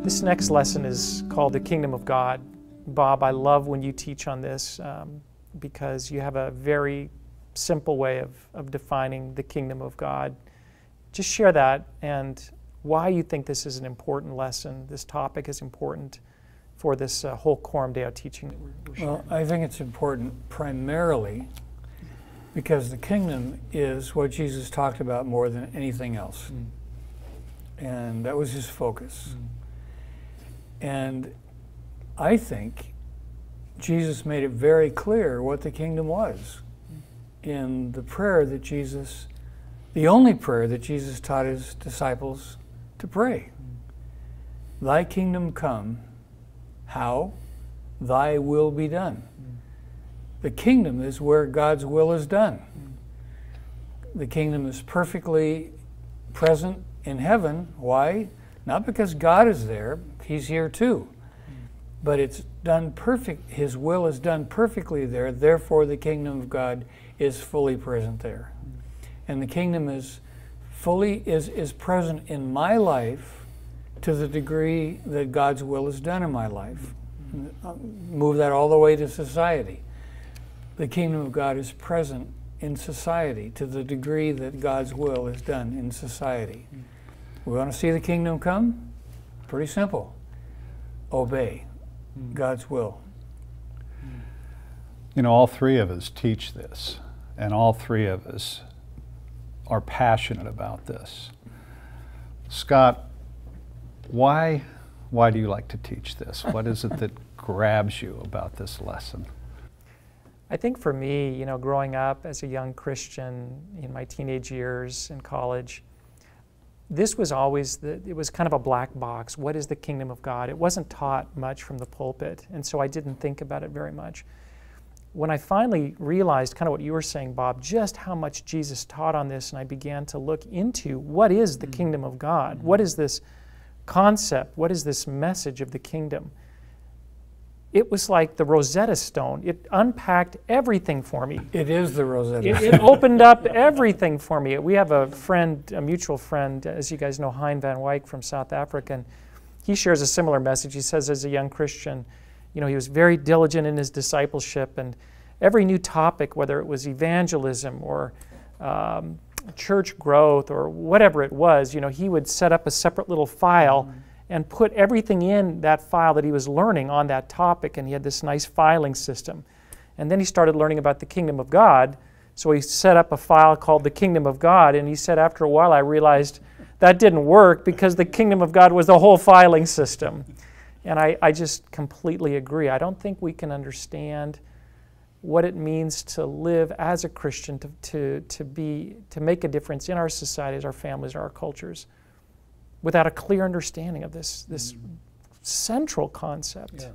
This next lesson is called The Kingdom of God. Bob, I love when you teach on this because you have a very simple way of defining the kingdom of God. Just share that and why you think this is an important lesson, this topic is important for this whole Coram Deo teaching that we're sharing. Well, I think it's important primarily because the kingdom is what Jesus talked about more than anything else. And that was his focus. And I think Jesus made it very clear what the kingdom was in the prayer that Jesus, the only prayer that Jesus taught his disciples to pray. Thy kingdom come, how? Thy will be done. The kingdom is where God's will is done. The kingdom is perfectly present in heaven. Why? Not because God is there, he's here too. But it's done perfect, his will is done perfectly there, therefore the kingdom of God is fully present there. And the kingdom is fully is present in my life to the degree that God's will is done in my life. Move that all the way to society. The kingdom of God is present in society to the degree that God's will is done in society. We want to see the kingdom come? Pretty simple. Obey God's will. You know, all three of us teach this, and all three of us are passionate about this. Scott, why do you like to teach this? What is it that grabs you about this lesson? I think for me, you know, growing up as a young Christian in my teenage years in college, this was always, it was kind of a black box. What is the kingdom of God? It wasn't taught much from the pulpit, and so I didn't think about it very much. When I finally realized kind of what you were saying, Bob, just how much Jesus taught on this, and I began to look into what is the kingdom of God? What is this concept? What is this message of the kingdom? It was like the Rosetta Stone. It unpacked everything for me. It is the Rosetta Stone. It opened up everything for me. We have a friend, a mutual friend, as you guys know, Hein van Wyk from South Africa, and he shares a similar message. He says as a young Christian, you know, he was very diligent in his discipleship, and every new topic, whether it was evangelism or church growth or whatever it was, you know, he would set up a separate little file and put everything in that file that he was learning on that topic, and he had this nice filing system. And then he started learning about the kingdom of God, so he set up a file called the kingdom of God, and he said after a while I realized that didn't work because the kingdom of God was the whole filing system. And I just completely agree. I don't think we can understand what it means to live as a Christian, to make a difference in our societies, our families, our cultures, without a clear understanding of this central concept. Yeah.